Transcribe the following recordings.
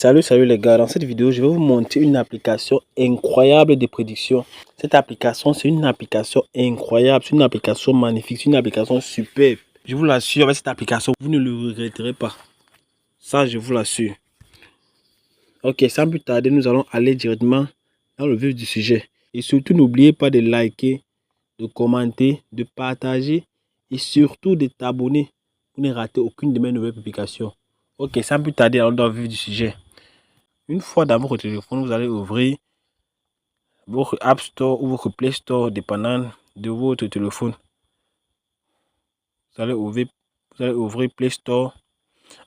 Salut les gars, dans cette vidéo je vais vous montrer une application incroyable de prédiction. Cette application c'est une application incroyable, c'est une application magnifique, c'est une application superbe. Je vous l'assure, avec cette application vous ne le regretterez pas. Ça je vous l'assure. Ok, sans plus tarder nous allons aller directement dans le vif du sujet. Et surtout n'oubliez pas de liker, de commenter, de partager et surtout de t'abonner pour ne rater aucune de mes nouvelles publications. Ok, sans plus tarder allons dans le vif du sujet. Une fois dans votre téléphone, vous allez ouvrir votre App Store ou votre Play Store, dépendant de votre téléphone. Vous allez ouvrir Play Store.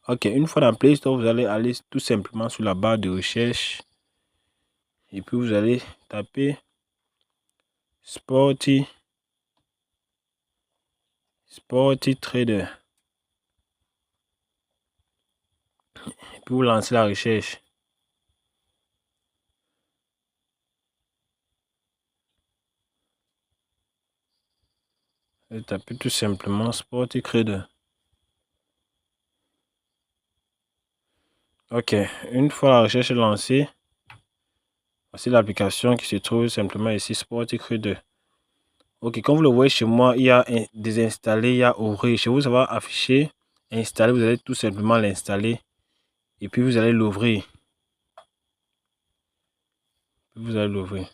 Ok, une fois dans Play Store, vous allez aller tout simplement sur la barre de recherche. Et puis vous allez taper Sporty Trader. Et puis vous lancez la recherche. Vous tapez tout simplement Sporty Trader. Ok, une fois la recherche est lancée, voici l'application qui se trouve simplement ici, Sporty Trader. Ok, comme vous le voyez chez moi, il y a désinstaller, il y a ouvrir. Chez vous, ça va afficher installer. Vous allez tout simplement l'installer et puis vous allez l'ouvrir. Vous allez l'ouvrir.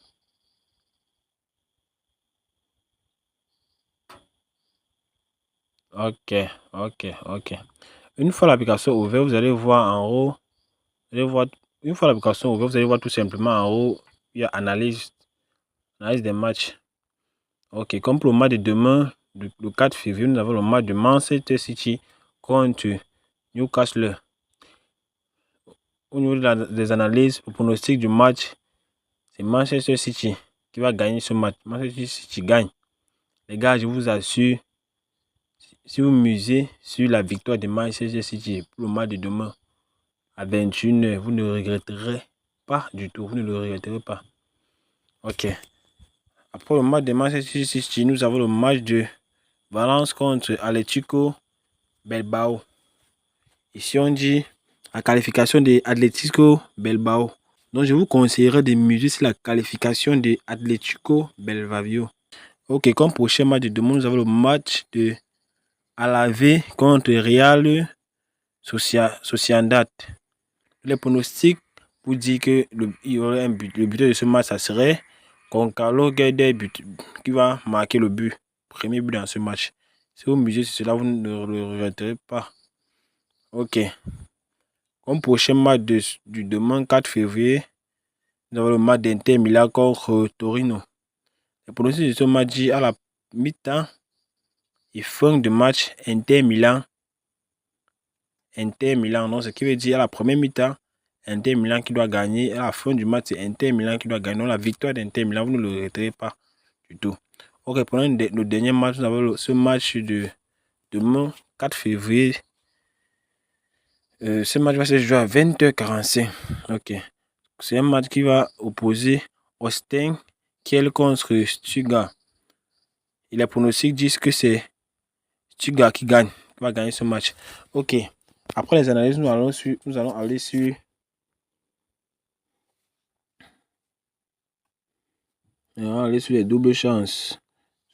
Ok. Une fois l'application ouverte, vous allez voir en haut. Une fois l'application ouverte, vous allez voir tout simplement en haut, il y a analyse des matchs. Ok, comme pour le match de demain, le 4 février, nous avons le match de Manchester City contre Newcastle. Au niveau des analyses, le pronostic du match, c'est Manchester City qui va gagner ce match. Manchester City gagne. Les gars, je vous assure, si vous misez sur la victoire de Manchester City pour le match de demain à 21h, vous ne regretterez pas du tout. Vous ne le regretterez pas. Ok. Après le match de Manchester City, nous avons le match de Valence contre Atlético Bilbao. Ici, on dit la qualification de Atlético Bilbao. Donc, je vous conseillerais de miser sur la qualification de Atlético Bilbao. Ok, comme prochain match de demain, nous avons le match de Alavés contre Real Sociedad. Les pronostics vous disent que il y aurait un but. Le buteur de ce match, ça serait Goncalo Guedes qui va marquer le but. Premier but dans ce match. Si vous misez sur cela, vous ne le regretterez pas. Ok. Comme prochain match du demain 4 février, nous avons le match d'Inter Milan contre Torino. Le pronostic de ce match dit à la mi-temps et fin de match Inter Milan. Donc ce qui veut dire à la première mi-temps, Inter Milan qui doit gagner. À la fin du match, c'est Inter Milan qui doit gagner. Donc la victoire d'Inter Milan, vous ne le regretterez pas du tout. Ok, prenons le dernier match. Nous avons ce match de demain 4 février. Ce match va se jouer à 20h45. Ok. C'est un match qui va opposer Austin Kiel contre Stuttgart. Et les pronostics disent que c'est Stuttgart qui gagne, qui va gagner ce match. Ok. Après les analyses, nous allons aller sur les doubles chances,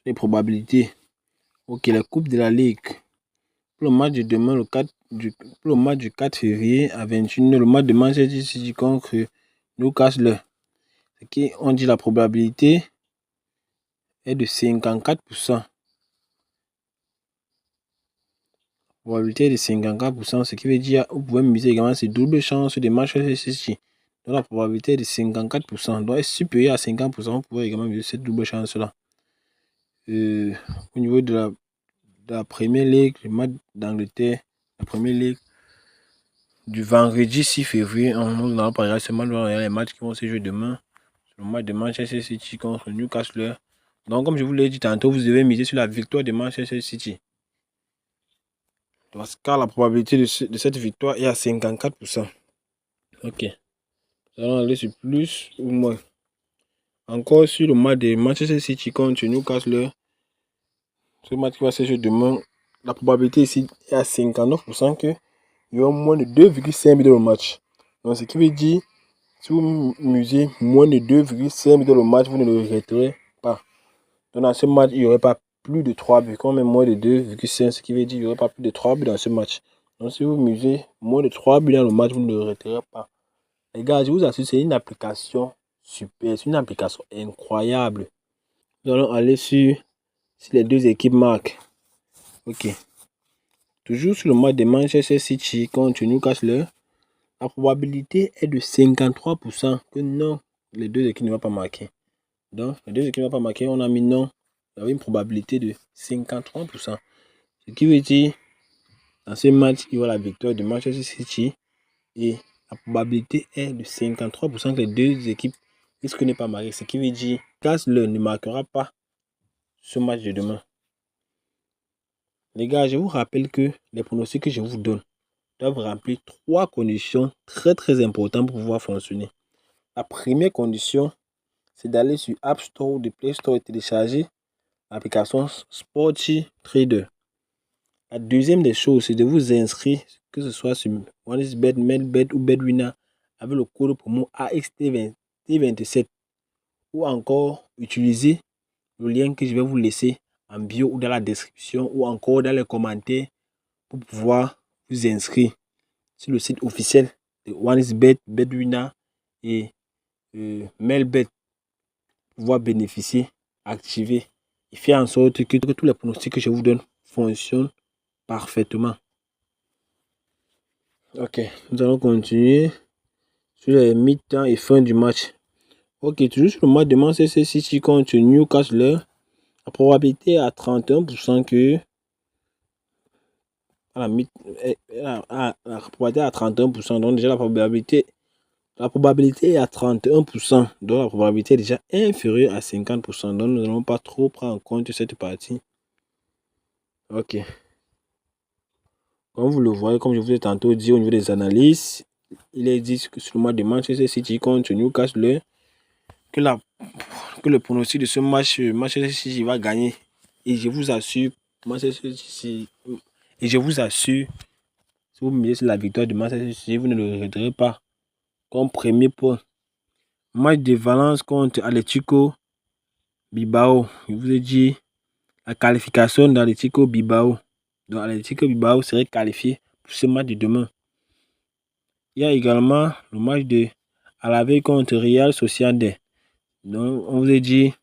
les probabilités. Ok, les coupes de la Ligue. Pour le match de demain, pour le match du 4 février à 21h, le match de Manchester City contre Newcastle. Qui on dit la probabilité est de 54%. Probabilité de 54%, ce qui veut dire vous pouvez miser également ces doubles chances de Manchester City. Donc la probabilité est de 54%. Donc est supérieure à 50%. Vous pouvez également miser cette double chance-là. Au niveau de la Premier League, le match d'Angleterre, la Premier League, du vendredi 6 février, nous n'allons pas regarder ce match, nous allons regarder les matchs qui vont se jouer demain. Le match de Manchester City contre Newcastle. Donc, comme je vous l'ai dit tantôt, vous devez miser sur la victoire de Manchester City. Parce que la probabilité de cette victoire est à 54%. Ok. Nous allons aller sur plus ou moins. Encore sur le match de Manchester City contre Newcastle. Ce match qui va se jouer demain. La probabilité ici est à 59% qu'il y aura moins de 2,5 buts dans le match. Donc, ce qui veut dire, si vous misez moins de 2,5 dans le match, vous ne le regretterez pas. Donc, dans ce match, il n'y aurait pas plus de 3 buts. Quand même moins de 2,5, ce qui veut dire qu'il n'y aurait pas plus de 3 buts dans ce match. Donc, si vous misez moins de 3 buts dans le match, vous ne le regretterez pas. Les gars, je vous assure, c'est une application super, c'est une application incroyable. Nous allons aller sur si les deux équipes marquent. Ok. Toujours sur le match de Manchester City contre Newcastle, la probabilité est de 53% que non, les deux équipes ne vont pas marquer. Donc, les deux équipes ne vont pas marquer, on a mis non. Il y avait une probabilité de 53%. Ce qui veut dire, dans ce match, il y aura la victoire de Manchester City et la probabilité est de 53% que les deux équipes risquent de ne pas marquer. Ce qui veut dire, Newcastle ne marquera pas ce match de demain. Les gars, je vous rappelle que les pronostics que je vous donne doivent remplir 3 conditions très importantes pour pouvoir fonctionner. La première condition, c'est d'aller sur App Store ou de Play Store et télécharger l'application Sporty Trader. La deuxième des choses, c'est de vous inscrire, que ce soit sur OneXBet, MailBet ou BetWinner, avec le code promo AXT27 ou encore utiliser le lien que je vais vous laisser en bio ou dans la description ou encore dans les commentaires pour pouvoir vous inscrire sur le site officiel de OneXBet, BetWinner et MailBet pour pouvoir bénéficier, activer et faire en sorte que tous les pronostics que je vous donne fonctionnent parfaitement. Ok, nous allons continuer sur les mi-temps et fin du match. Ok, toujours sur le match de Manchester City contre Newcastle, la probabilité est à 31% que la probabilité est à 31%, donc déjà la probabilité est à 31%, donc la probabilité est déjà inférieure à 50%, donc nous n'allons pas trop prendre en compte cette partie. Ok. Comme vous le voyez, comme je vous ai tantôt dit au niveau des analyses, il est dit que sur le match de Manchester City contre Newcastle, que le pronostic de ce match, Manchester City va gagner. Et je vous assure, si vous misez sur la victoire de Manchester City, vous ne le regretterez pas. Comme premier point, match de Valence contre Atlético Bilbao. Je vous ai dit la qualification d'Atlético Bilbao. Donc Atlético Bilbao serait qualifié pour ce match de demain. Il y a également le match de Alavés contre Real Sociedad. Donc on vous a dit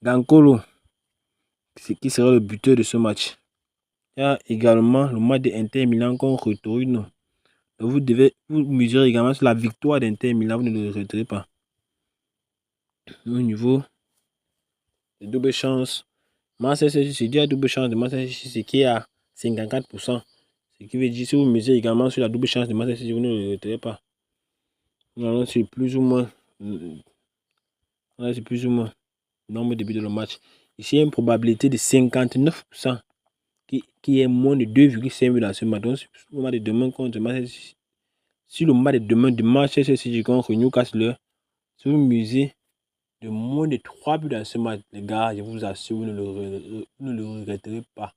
Gankolo, qui sera le buteur de ce match. Il y a également le match de Inter Milan contre Torino. Donc vous mesurez également sur la victoire d'Inter Milan, vous ne le regretterez pas. Au niveau de double chance, Manchester City a double chance de Manchester City qui est à 54%. Ce qui veut dire si vous mesurez également sur la double chance de Manchester City, vous ne le regretterez pas. Nous allons sur plus ou moins le nombre de buts de le match. Ici, il y a une probabilité de 59% qui est moins de 2,5 buts dans ce match. Donc, sur le match de demain contre Manchester, sur le match de demain de Manchester City contre Newcastle, si vous misez de moins de 3 buts dans ce match, les gars, je vous assure, vous ne le regretterez pas.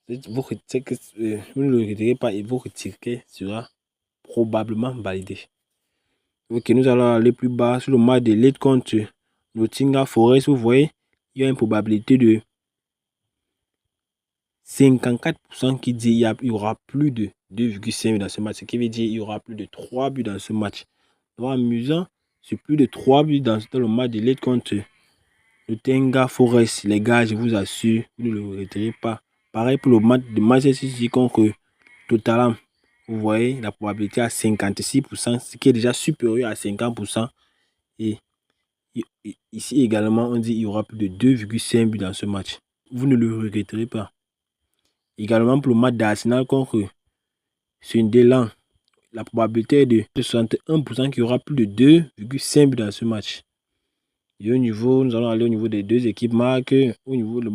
Vous ne le regretterez pas et votre ticket sera probablement validé. Ok, nous allons aller plus bas sur le match de Leeds contre Nottingham Forest. Vous voyez, il y a une probabilité de 54% qui dit il y aura plus de 2,5 buts dans ce match. Ce qui veut dire qu'il y aura plus de 3 buts dans ce match. Donc amusant, c'est plus de 3 buts dans le match de Leeds contre Nottingham Forest. Les gars, je vous assure, vous ne le regretterez pas. Pareil pour le match de Manchester City contre Tottenham. Vous voyez la probabilité à 56%, ce qui est déjà supérieur à 50%. Et ici également, on dit qu'il y aura plus de 2,5 buts dans ce match. Vous ne le regretterez pas. Également pour le match d'Arsenal contre Sunderland, la probabilité est de 61% qu'il y aura plus de 2,5 buts dans ce match. Et au niveau, nous allons aller au niveau des deux équipes marques. Au niveau du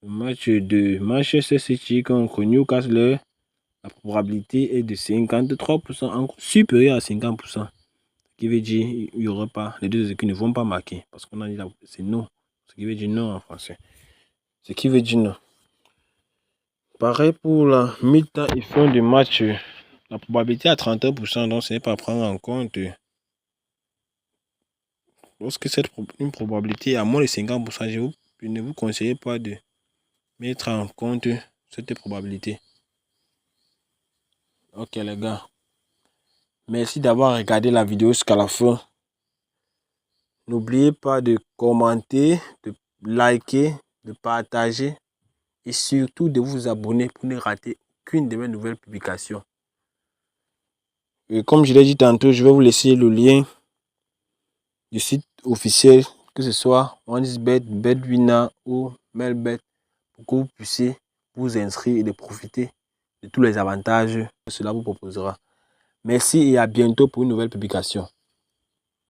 match de Manchester City contre Newcastle, la probabilité est de 53%, encore supérieure à 50%. Ce qui veut dire qu'il n'y aura pas, les deux équipes ne vont pas marquer. Parce qu'on a dit c'est non. Ce qui veut dire non en français. Ce qui veut dire non. Pareil pour la mi-temps et fin de match. La probabilité à 31%, donc ce n'est pas à prendre en compte. Lorsque une probabilité à moins de 50%, je ne vous conseille pas de mettre en compte cette probabilité. Ok les gars. Merci d'avoir regardé la vidéo jusqu'à la fin. N'oubliez pas de commenter, de liker, de partager et surtout de vous abonner pour ne rater aucune de mes nouvelles publications. Et comme je l'ai dit tantôt, je vais vous laisser le lien du site officiel, que ce soit OneXBet, BetWinner ou Melbet, pour que vous puissiez vous inscrire et de profiter de tous les avantages que cela vous proposera. Merci et à bientôt pour une nouvelle publication.